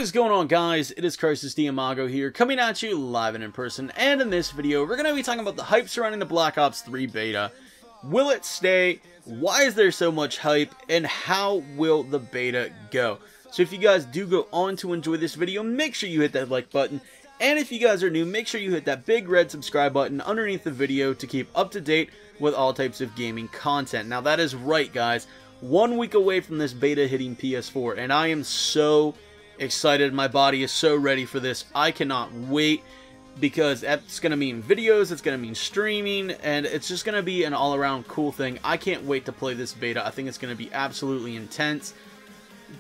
What is going on, guys? It is Crisis Diamago here, coming at you live and in person, and in this video we're going to be talking about the hype surrounding the Black Ops 3 beta. Will it stay? Why is there so much hype? And how will the beta go? So if you guys do go on to enjoy this video, make sure you hit that like button. And if you guys are new, make sure you hit that big red subscribe button underneath the video to keep up to date with all types of gaming content. Now that is right, guys. 1 week away from this beta hitting PS4, and I am so excited. My body is so ready for this. I cannot wait, because that's going to mean videos, it's going to mean streaming, and it's just going to be an all-around cool thing. I can't wait to play this beta. I think it's going to be absolutely intense.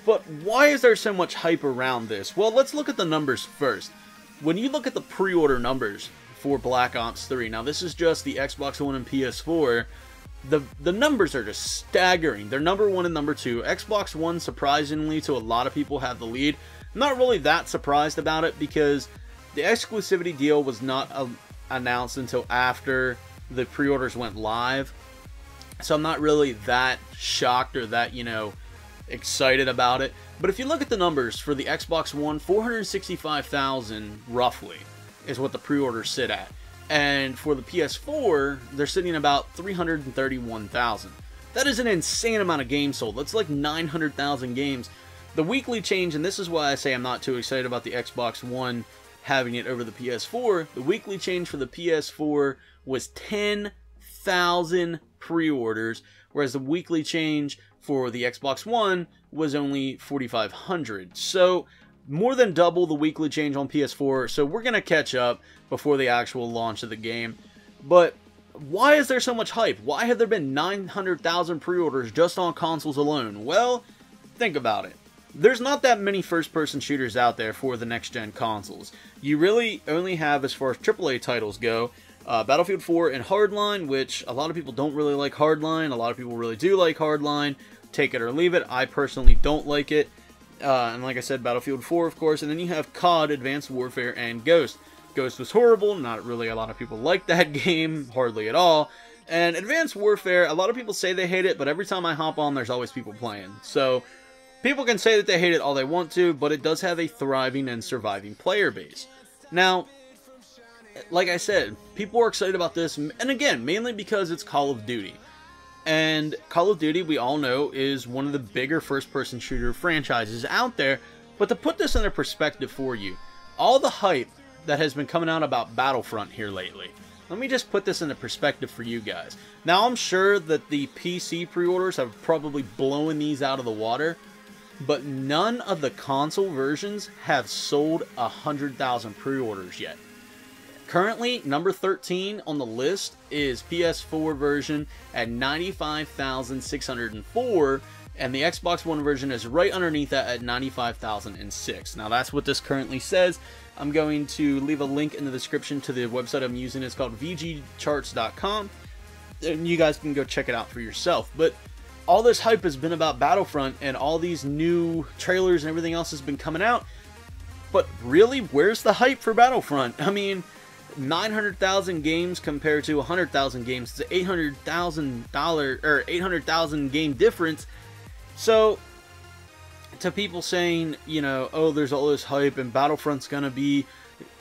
But why is there so much hype around this? Well, let's look at the numbers first. When you look at the pre-order numbers for Black Ops 3, now this is just the Xbox One and PS4, the numbers are just staggering. They're number 1 and number 2. Xbox One, surprisingly to a lot of people, have the lead. I'm not really that surprised about it, because the exclusivity deal was not announced until after the pre-orders went live. So I'm not really that shocked or that, excited about it. But if you look at the numbers for the Xbox One, 465,000 roughly is what the pre-orders sit at. And for the PS4, they're sitting about 331,000. That is an insane amount of games sold. That's like 900,000 games. The weekly change, and this is why I say I'm not too excited about the Xbox One having it over the PS4, the weekly change for the PS4 was 10,000 pre-orders, whereas the weekly change for the Xbox One was only 4,500. So more than double the weekly change on PS4, so we're going to catch up before the actual launch of the game. But why is there so much hype? Why have there been 900,000 pre-orders just on consoles alone? Well, think about it. There's not that many first-person shooters out there for the next-gen consoles. You really only have, as far as AAA titles go, Battlefield 4 and Hardline, which a lot of people don't really like Hardline. A lot of people really do like Hardline. Take it or leave it. I personally don't like it. And like I said, Battlefield 4, of course. And then you have COD, Advanced Warfare, and Ghost. Ghost was horrible. Not really a lot of people like that game. Hardly at all. And Advanced Warfare, a lot of people say they hate it, but every time I hop on, there's always people playing. So people can say that they hate it all they want to, but it does have a thriving and surviving player base. Now, like I said, people are excited about this, and again, mainly because it's Call of Duty. And Call of Duty, we all know, is one of the bigger first-person shooter franchises out there. But to put this into perspective for you, all the hype that has been coming out about Battlefront here lately, let me just put this into perspective for you guys. Now, I'm sure that the PC pre-orders have probably blown these out of the water, but none of the console versions have sold 100,000 pre-orders yet. Currently, number 13 on the list is PS4 version at 95,604, and the Xbox One version is right underneath that at 95,006. Now, that's what this currently says. I'm going to leave a link in the description to the website I'm using. It's called vgcharts.com, and you guys can go check it out for yourself. But all this hype has been about Battlefront, and all these new trailers and everything else has been coming out. But really, where's the hype for Battlefront? I mean, 900,000 games compared to 100,000 games. It's an $800,000 game difference. So, to people saying, oh, there's all this hype and Battlefront's gonna be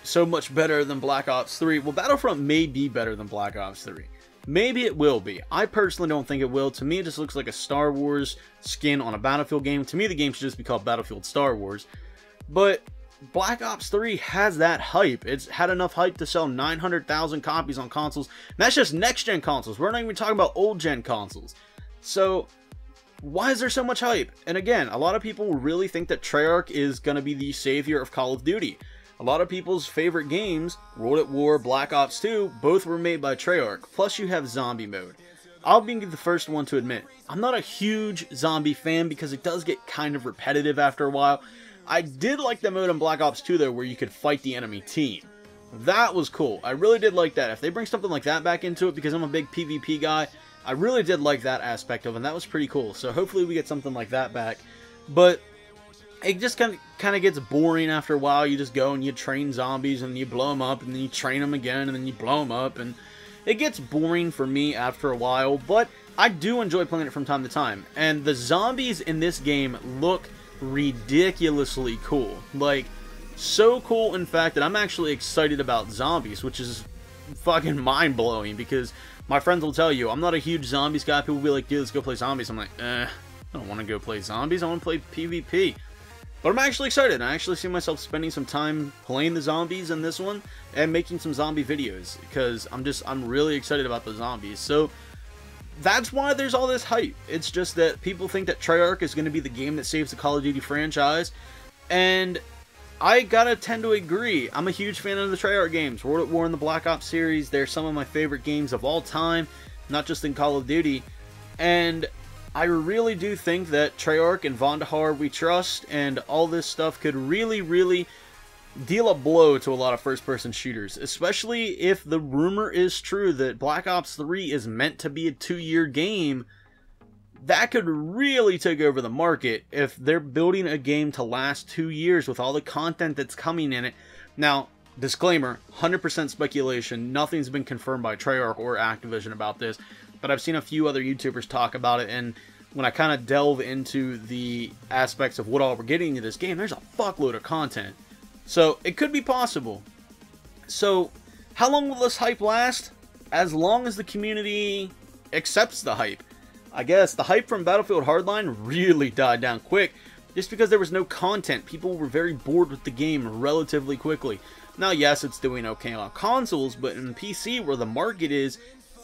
so much better than Black Ops 3. Well, Battlefront may be better than Black Ops 3. Maybe it will be. I personally don't think it will. To me, it just looks like a Star Wars skin on a Battlefield game. To me, the game should just be called Battlefield Star Wars. But Black Ops 3 has that hype. It's had enough hype to sell 900,000 copies on consoles. And that's just next-gen consoles. We're not even talking about old-gen consoles. So, why is there so much hype? And again, a lot of people really think that Treyarch is going to be the savior of Call of Duty. A lot of people's favorite games, World at War, Black Ops 2, both were made by Treyarch. Plus, you have zombie mode. I'll be the first one to admit, I'm not a huge zombie fan because it does get kind of repetitive after a while. I did like the mode in Black Ops 2, though, where you could fight the enemy team. That was cool. I really did like that. If they bring something like that back into it, because I'm a big PvP guy, I really did like that aspect of it, and that was pretty cool. So hopefully we get something like that back. But it just kind of gets boring after a while. You just go and you train zombies, and you blow them up, and then you train them again, and then you blow them up, and it gets boring for me after a while, but I do enjoy playing it from time to time. And the zombies in this game look ridiculously cool. Like, so cool, in fact, that I'm actually excited about zombies, which is fucking mind-blowing, because my friends will tell you, I'm not a huge zombies guy. People will be like, dude, let's go play zombies. I'm like, I don't want to go play zombies. I want to play PvP. But I'm actually excited. I actually see myself spending some time playing the zombies in this one and making some zombie videos, because I'm really excited about the zombies. So that's why there's all this hype. It's just that people think that Treyarch is going to be the game that saves the Call of Duty franchise, and I gotta tend to agree. I'm a huge fan of the Treyarch games. World at War and the Black Ops series, they're some of my favorite games of all time, not just in Call of Duty. And I really do think that Treyarch and Vandahar We Trust and all this stuff could really deal a blow to a lot of first-person shooters, especially if the rumor is true that Black Ops 3 is meant to be a 2-year game. That could really take over the market if they're building a game to last 2 years with all the content that's coming in it. Now, disclaimer, 100% speculation. Nothing's been confirmed by Treyarch or Activision about this, but I've seen a few other YouTubers talk about it, and when I kind of delve into the aspects of what all we're getting in this game, there's a fuckload of content. So, it could be possible. So, how long will this hype last? As long as the community accepts the hype. I guess the hype from Battlefield Hardline really died down quick, just because there was no content. People were very bored with the game relatively quickly. Now, yes, it's doing okay on consoles, but in PC, where the market is,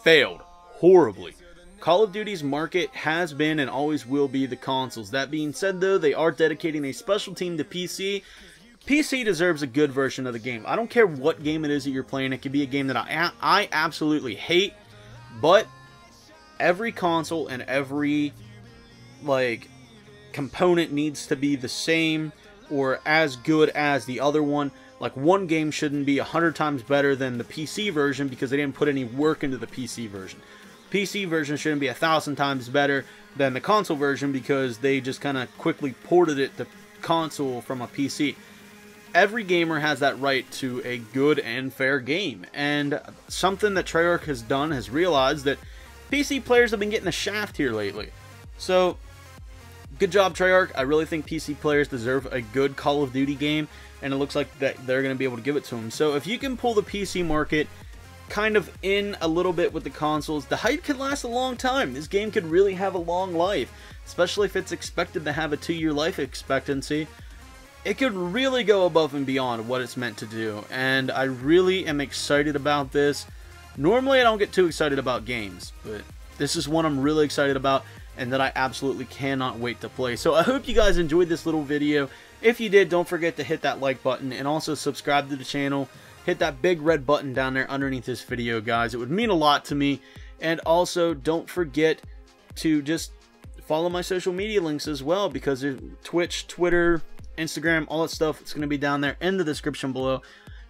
failed horribly. Call of Duty's market has been and always will be the consoles. That being said, though, they are dedicating a special team to PC. PC deserves a good version of the game. I don't care what game it is that you're playing. It could be a game that I absolutely hate, but every console and every, like, component needs to be the same or as good as the other one. Like, one game shouldn't be 100 times better than the PC version because they didn't put any work into the PC version. PC version shouldn't be 1,000 times better than the console version because they just kind of quickly ported it to console from a PC. Every gamer has that right to a good and fair game, and something that Treyarch has done has realized that PC players have been getting a shaft here lately. So, good job, Treyarch. I really think PC players deserve a good Call of Duty game, and it looks like that they're going to be able to give it to them. So, if you can pull the PC market kind of in a little bit with the consoles, the hype could last a long time. This game could really have a long life, especially if it's expected to have a 2-year life expectancy. It could really go above and beyond what it's meant to do, and I really am excited about this. Normally, I don't get too excited about games, but this is one I'm really excited about and that I absolutely cannot wait to play. So I hope you guys enjoyed this little video. If you did, don't forget to hit that like button and also subscribe to the channel. Hit that big red button down there underneath this video, guys. It would mean a lot to me. And also, don't forget to just follow my social media links as well, because there's Twitch, Twitter, Instagram, all that stuff. It's going to be down there in the description below.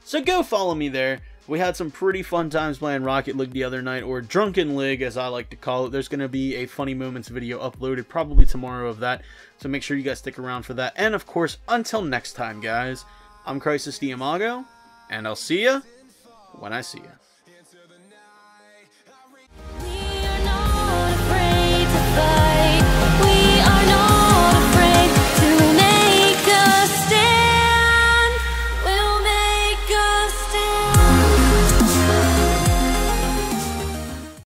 So go follow me there. We had some pretty fun times playing Rocket League the other night, or Drunken League as I like to call it. There's going to be a Funny Moments video uploaded probably tomorrow of that, so make sure you guys stick around for that. And of course, until next time, guys, I'm Crisis Diamago, and I'll see ya when I see ya.